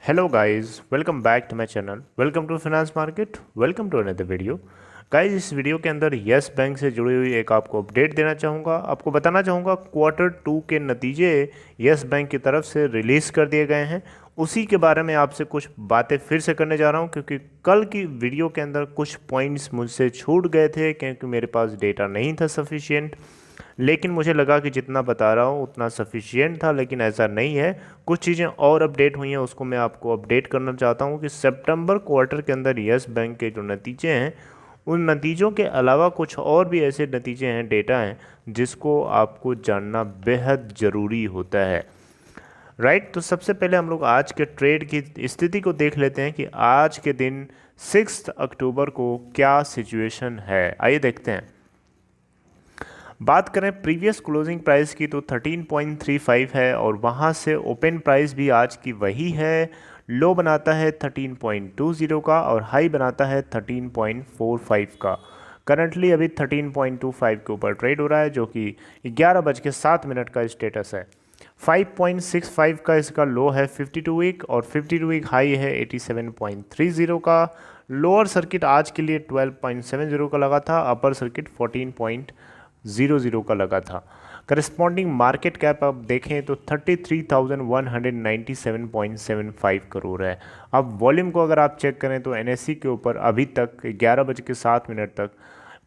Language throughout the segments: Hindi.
Hello guys, welcome back to my channel. Welcome to Finance Market. Welcome to another video. Guys इस वीडियो के अंदर यस बैंक से जुड़ी हुई एक आपको अपडेट देना चाहूँगा। आपको बताना चाहूँगा Q2 के नतीजे यस बैंक की तरफ से रिलीज़ कर दिए गए हैं। उसी के बारे में आपसे कुछ बातें फिर से करने जा रहा हूँ, क्योंकि कल की वीडियो के अंदर कुछ पॉइंट्स मुझसे छूट गए थे क्योंकि मेरे पास डेटा नहीं था सफिशिएंट। लेकिन मुझे लगा कि जितना बता रहा हूँ उतना सफिशिएंट था, लेकिन ऐसा नहीं है। कुछ चीज़ें और अपडेट हुई हैं, उसको मैं आपको अपडेट करना चाहता हूँ कि सितंबर क्वार्टर के अंदर यस बैंक के जो नतीजे हैं, उन नतीजों के अलावा कुछ और भी ऐसे नतीजे हैं, डेटा हैं, जिसको आपको जानना बेहद ज़रूरी होता है। राइट, तो सबसे पहले हम लोग आज के ट्रेड की स्थिति को देख लेते हैं कि आज के दिन 6 अक्टूबर को क्या सिचुएशन है। आइए देखते हैं। बात करें प्रीवियस क्लोजिंग प्राइस की तो 13.35 है और वहाँ से ओपन प्राइस भी आज की वही है। लो बनाता है 13.20 का और हाई बनाता है 13.45 का। करंटली अभी 13.25 के ऊपर ट्रेड हो रहा है, जो कि 11:07 का स्टेटस है। 5.65 का इसका लो है 52 वीक और 52 वीक हाई है 87.30 का। लोअर सर्किट आज के लिए 12.70 का लगा था, अपर सर्किट 14.00 का लगा था। करस्पॉन्डिंग मार्केट कैप आप देखें तो 33,197.75 करोड़ है। अब वॉल्यूम को अगर आप चेक करें तो एनएससी के ऊपर अभी तक 11:07 तक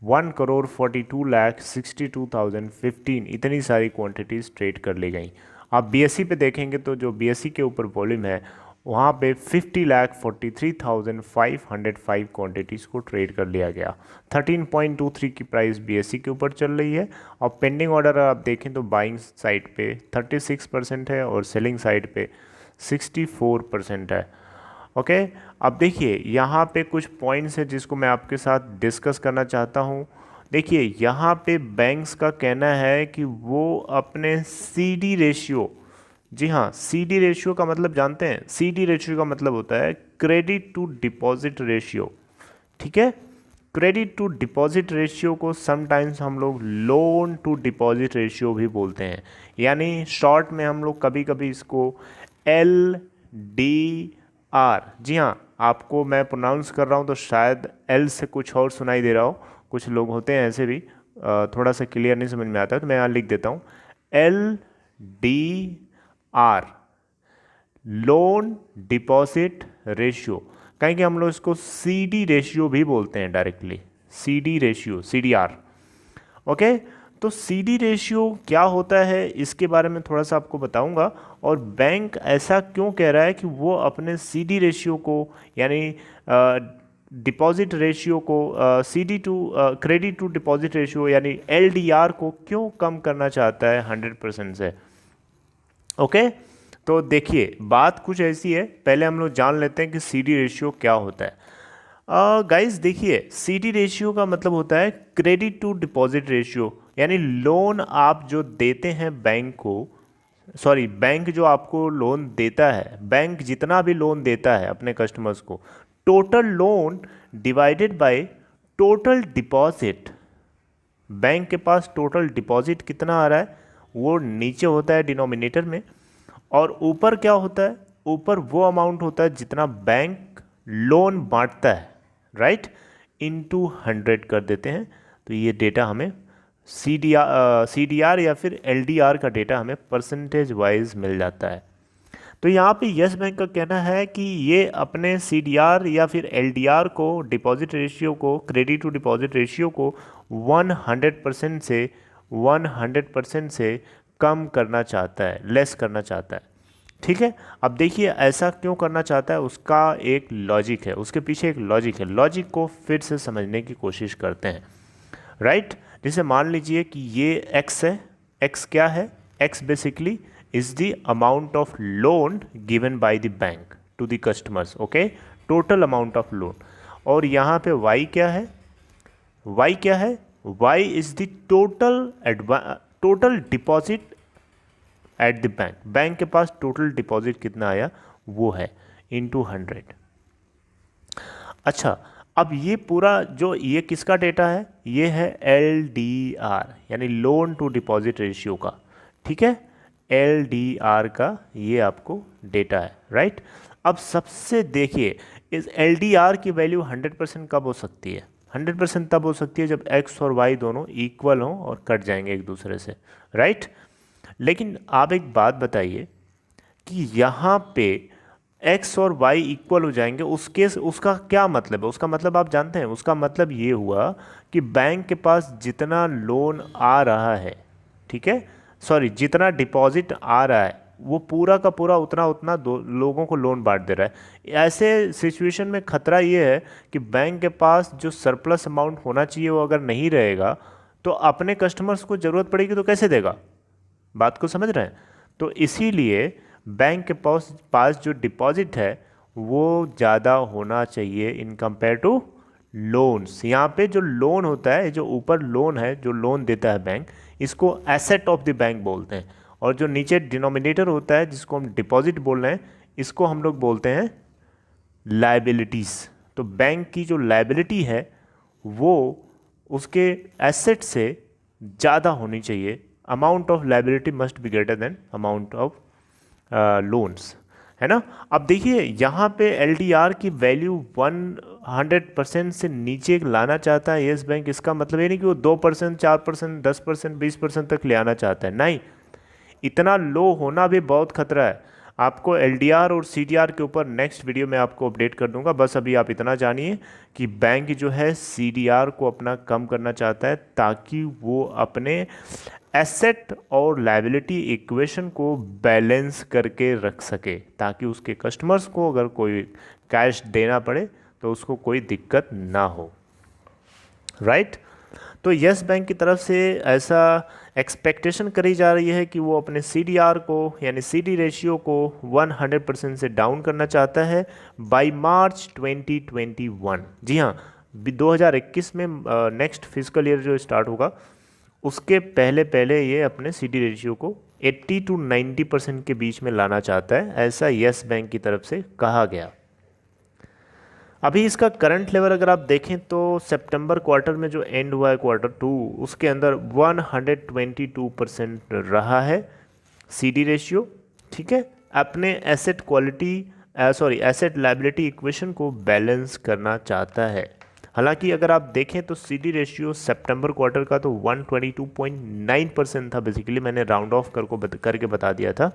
1,42,62,015 इतनी सारी क्वांटिटीज़ ट्रेड कर ली गई। आप बीएससी पे देखेंगे तो जो बीएससी के ऊपर वॉल्यूम है वहाँ पे 50,43,505 क्वांटिटीज़ को ट्रेड कर लिया गया। 13.23 की प्राइस बीएससी के ऊपर चल रही है और पेंडिंग ऑर्डर आप देखें तो बाइंग साइड पे 36% है और सेलिंग साइड पे 64% है। ओके, अब देखिए यहाँ पे कुछ पॉइंट्स है जिसको मैं आपके साथ डिस्कस करना चाहता हूँ। देखिए यहाँ पे बैंक्स का कहना है कि वो अपने सीडी रेशियो, जी हाँ, सीडी रेशियो का मतलब जानते हैं? सीडी रेशियो का मतलब होता है क्रेडिट टू डिपॉजिट रेशियो। ठीक है, क्रेडिट टू डिपॉजिट रेशियो को समटाइम्स हम लोग लोन टू डिपॉजिट रेशियो भी बोलते हैं, यानी शॉर्ट में हम लोग कभी कभी इसको LDR, जी हाँ, आपको मैं प्रोनाउंस कर रहा हूँ तो शायद एल से कुछ और सुनाई दे रहा हो। कुछ लोग होते हैं ऐसे भी, थोड़ा सा क्लियर नहीं समझ में आता है, तो मैं यहाँ लिख देता हूँ LDR, लोन डिपॉजिट रेशियो। कहीं कि हम लोग इसको CD रेशियो भी बोलते हैं directly, CD ratio, CDR। Okay, तो CD रेशियो क्या होता है इसके बारे में थोड़ा सा आपको बताऊंगा, और बैंक ऐसा क्यों कह रहा है कि वो अपने CD रेशियो को, यानी डिपॉजिट रेशियो को, CD to credit to deposit ratio यानी LDR को क्यों कम करना चाहता है 100% से। ओके, तो देखिए बात कुछ ऐसी है, पहले हम लोग जान लेते हैं कि CD रेशियो क्या होता है। गाइस देखिए, CD रेशियो का मतलब होता है क्रेडिट टू डिपॉजिट रेशियो, यानी लोन आप जो देते हैं बैंक को, सॉरी बैंक जो आपको लोन देता है, बैंक जितना भी लोन देता है अपने कस्टमर्स को, total loan divided by total deposit. Bank के पास टोटल डिपॉजिट कितना आ रहा है वो नीचे होता है डिनोमिनेटर में, और ऊपर क्या होता है, ऊपर वो अमाउंट होता है जितना बैंक लोन बांटता है, राइट, इनटू 100 कर देते हैं। तो ये डेटा हमें CDR या फिर LDR का डेटा हमें परसेंटेज वाइज मिल जाता है। तो यहाँ पे यस बैंक का कहना है कि ये अपने CDR या फिर LDR को, डिपॉजिट रेशियो को, क्रेडिट टू डिपॉजिट रेशियो को 100% से कम करना चाहता है, लेस करना चाहता है। ठीक है, अब देखिए ऐसा क्यों करना चाहता है, उसका एक लॉजिक है, उसके पीछे एक लॉजिक है। लॉजिक को फिर से समझने की कोशिश करते हैं। राइट, जैसे मान लीजिए कि ये x है। x क्या है? x basically is the amount of loan given by the bank to the customers. Okay, total amount of loan. और यहाँ पे y क्या है? y क्या है? y is the total deposit at the bank. Bank के पास टोटल डिपॉजिट कितना आया वो है इनटू 100। अच्छा, अब ये पूरा जो ये किसका डेटा है, ये है LDR यानी लोन टू डिपॉजिट रेशियो का। ठीक है, LDR का ये आपको डेटा है, राइट। अब सबसे देखिए, इस LDR की वैल्यू 100% कब हो सकती है? 100% तब हो सकती है जब x और y दोनों इक्वल हों और कट जाएंगे एक दूसरे से, राइट। लेकिन आप एक बात बताइए कि यहाँ पे x और y इक्वल हो जाएंगे, उसका क्या मतलब है? उसका मतलब आप जानते हैं? उसका मतलब ये हुआ कि बैंक के पास जितना लोन आ रहा है, ठीक है, सॉरी, जितना डिपॉजिट आ रहा है वो पूरा का पूरा उतना उतना दो लोगों को लोन बांट दे रहा है। ऐसे सिचुएशन में खतरा ये है कि बैंक के पास जो सरप्लस अमाउंट होना चाहिए वो अगर नहीं रहेगा तो अपने कस्टमर्स को ज़रूरत पड़ेगी तो कैसे देगा? बात को समझ रहे हैं? तो इसीलिए बैंक के पास जो डिपॉजिट है वो ज़्यादा होना चाहिए इन कंपेयर टू लोन्स। यहाँ पे जो लोन होता है, जो ऊपर लोन है, जो लोन देता है बैंक, इसको एसेट ऑफ द बैंक बोलते हैं, और जो नीचे डिनोमिनेटर होता है जिसको हम डिपॉजिट बोल रहे हैं, इसको हम लोग बोलते हैं लायबिलिटीज़। तो बैंक की जो लायबिलिटी है वो उसके एसेट से ज़्यादा होनी चाहिए। Amount of liability must be greater than amount of loans, है ना। अब देखिए यहाँ पे LDR की वैल्यू 100% से नीचे लाना चाहता है यस बैंक। इसका मतलब ये नहीं कि वो 2%, 4%, 10%, 20% तक ले आना चाहता है, नहीं। इतना लो होना भी बहुत खतरा है। आपको LDR और CDR के ऊपर नेक्स्ट वीडियो में आपको अपडेट कर दूंगा। बस अभी आप इतना जानिए कि बैंक जो है CDR को अपना कम करना चाहता है ताकि वो अपने एसेट और लायबिलिटी इक्वेशन को बैलेंस करके रख सके, ताकि उसके कस्टमर्स को अगर कोई कैश देना पड़े तो उसको कोई दिक्कत ना हो, राइट। तो यस बैंक की तरफ से ऐसा एक्सपेक्टेशन करी जा रही है कि वो अपने CDR को यानी CD रेशियो को 100% से डाउन करना चाहता है बाय मार्च 2021। जी हाँ, 2021 में नेक्स्ट फिजिकल ईयर जो स्टार्ट होगा उसके पहले पहले ये अपने CD रेशियो को 80 to 90% के बीच में लाना चाहता है, ऐसा यस बैंक की तरफ से कहा गया। अभी इसका करंट लेवल अगर आप देखें तो सितंबर क्वार्टर में जो एंड हुआ है Q2, उसके अंदर 122% रहा है CD रेशियो, ठीक है। अपने asset quality asset liability equation को बैलेंस करना चाहता है। हालांकि अगर आप देखें तो CD रेशियो सितंबर क्वार्टर का तो 122.9% था। बेसिकली मैंने राउंड ऑफ करके बता दिया था।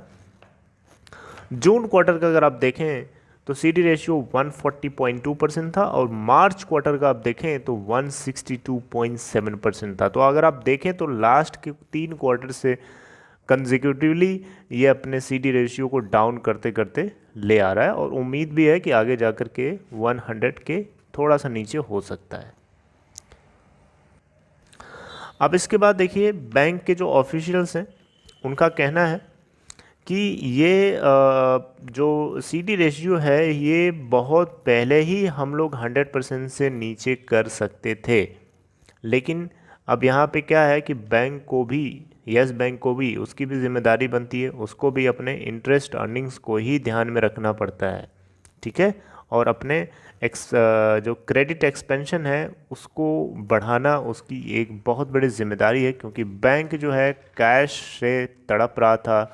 जून क्वार्टर का अगर आप देखें तो CD रेशियो 140.2% था, और मार्च क्वार्टर का आप देखें तो 162.7% था। तो अगर आप देखें तो लास्ट के 3 क्वार्टर से कंसेक्यूटिवली ये अपने CD रेशियो को डाउन करते करते ले आ रहा है, और उम्मीद भी है कि आगे जाकर के 100 के थोड़ा सा नीचे हो सकता है। अब इसके बाद देखिए बैंक के जो ऑफिशियल्स हैं उनका कहना है कि ये जो CD रेशियो है ये बहुत पहले ही हम लोग 100% से नीचे कर सकते थे, लेकिन अब यहाँ पे क्या है कि बैंक को भी, यस बैंक को भी उसकी भी जिम्मेदारी बनती है, उसको भी अपने इंटरेस्ट अर्निंग्स को ही ध्यान में रखना पड़ता है, ठीक है। और अपने जो क्रेडिट एक्सपेंशन है उसको बढ़ाना उसकी एक बहुत बड़ी जिम्मेदारी है, क्योंकि बैंक जो है कैश से तड़प रहा था,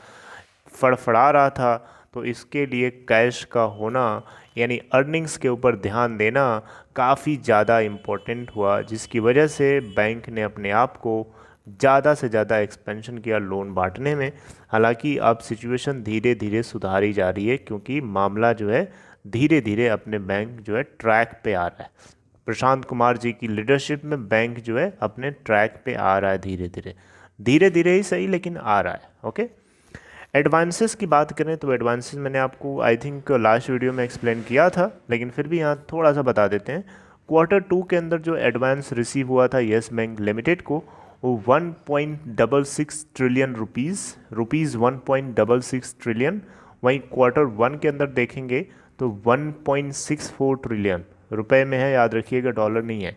फड़फड़ा रहा था। तो इसके लिए कैश का होना यानी अर्निंग्स के ऊपर ध्यान देना काफ़ी ज़्यादा इम्पोर्टेंट हुआ, जिसकी वजह से बैंक ने अपने आप को ज़्यादा से ज़्यादा एक्सपेंशन किया लोन बांटने में। हालांकि अब सिचुएशन धीरे धीरे सुधारी जा रही है, क्योंकि मामला जो है धीरे धीरे अपने बैंक जो है ट्रैक पे आ रहा है। प्रशांत कुमार जी की लीडरशिप में बैंक जो है अपने ट्रैक पे आ रहा है, धीरे धीरे, धीरे धीरे ही सही लेकिन आ रहा है। ओके, एडवांसेस की बात करें तो एडवांसेस मैंने आपको आई थिंक लास्ट वीडियो में एक्सप्लेन किया था, लेकिन फिर भी यहाँ थोड़ा सा बता देते हैं। Q2 के अंदर जो एडवांस रिसीव हुआ था यस बैंक लिमिटेड को वो 1.66 ट्रिलियन रुपीज़ 1.66 ट्रिलियन। वहीं Q1 के अंदर देखेंगे तो 1.64 ट्रिलियन रुपए में है, याद रखिएगा, डॉलर नहीं है।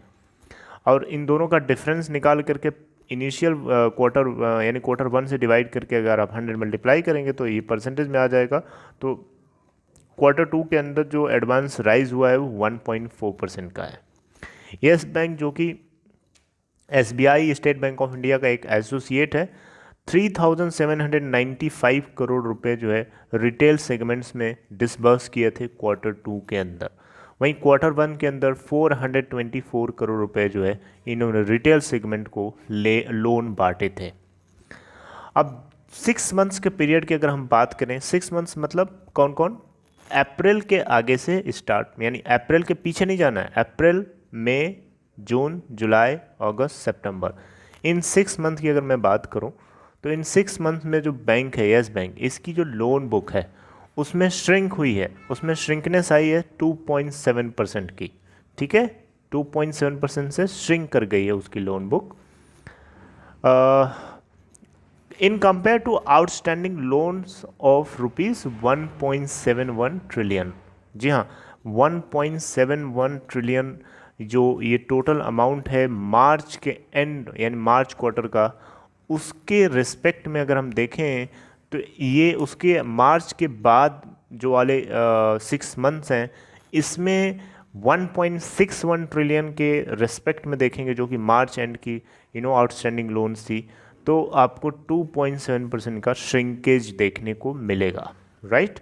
और इन दोनों का डिफरेंस निकाल करके इनिशियल क्वार्टर यानी Q1 से डिवाइड करके अगर आप 100 मल्टीप्लाई करेंगे तो ये परसेंटेज में आ जाएगा। तो Q2 के अंदर जो एडवांस राइज हुआ है वो 1.4% का है। यस बैंक जो कि SBI state bank of India का एक एसोसिएट है, 3,795 करोड़ रुपए जो है रिटेल सेगमेंट्स में डिसबर्स किए थे क्वार्टर 2 के अंदर। वहीं क्वार्टर 1 के अंदर 424 करोड़ रुपए जो है इन्होंने रिटेल सेगमेंट को लोन बांटे थे। अब 6 मंथ्स के पीरियड की अगर हम बात करें, 6 मंथ्स मतलब कौन कौन, अप्रैल के आगे से स्टार्ट, यानी अप्रैल के पीछे नहीं जाना है, अप्रैल, मई, जून, जुलाई, अगस्त, सितंबर, इन 6 मंथ की अगर मैं बात करूं तो इन 6 मंथ में जो बैंक है यस बैंक, इसकी जो लोन बुक है उसमें श्रिंक हुई है, उसमें श्रिंकनेस आई है 2.7% की, ठीक है, 2.7% से श्रिंक कर गई है उसकी loan book in compare to outstanding loans of rupees 1.71 trillion. जी हाँ, 1.71 ट्रिलियन जो ये टोटल अमाउंट है मार्च के एंड यानी मार्च क्वार्टर का, उसके रिस्पेक्ट में अगर हम देखें तो ये उसके मार्च के बाद जो वाले 6 मंथ्स हैं इसमें 1.61 ट्रिलियन के रिस्पेक्ट में देखेंगे जो कि मार्च एंड की आउटस्टैंडिंग लोन्स थी, तो आपको 2.7% का श्रिंकेज देखने को मिलेगा, राइट।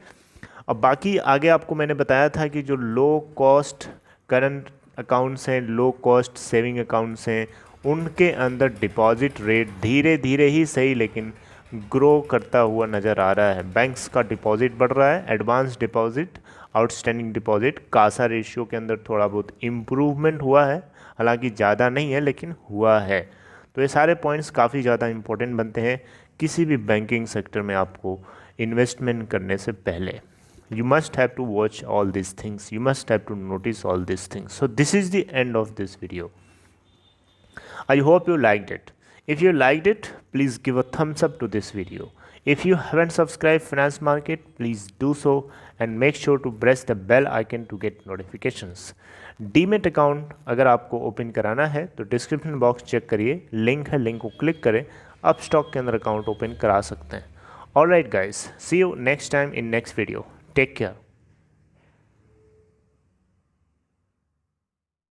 अब बाकी आगे आपको मैंने बताया था कि जो लो कॉस्ट करंट अकाउंट्स हैं, लो कॉस्ट सेविंग अकाउंट्स हैं, उनके अंदर डिपॉजिट रेट धीरे धीरे ही सही लेकिन ग्रो करता हुआ नज़र आ रहा है। बैंक्स का डिपॉजिट बढ़ रहा है, advance deposit, outstanding deposit, Kasa ratio के अंदर थोड़ा बहुत इम्प्रूवमेंट हुआ है, हालांकि ज़्यादा नहीं है लेकिन हुआ है। तो ये सारे पॉइंट्स काफ़ी ज़्यादा इंपॉर्टेंट बनते हैं किसी भी बैंकिंग सेक्टर में आपको इन्वेस्टमेंट करने से पहले। You must have to watch all these things, you must have to notice all these things. So this is the end of this video. I hope you liked it. If you liked it, please give a thumbs up to this video. If you haven't subscribed Finance Market, please do so and make sure to press the bell icon to get notifications. Demat account अगर आपको ओपन कराना है तो डिस्क्रिप्शन बॉक्स चेक करिए, लिंक है, लिंक को क्लिक करें, आप स्टॉक के अंदर अकाउंट ओपन करा सकते हैं। Alright guys, see you next time in next video. Take care.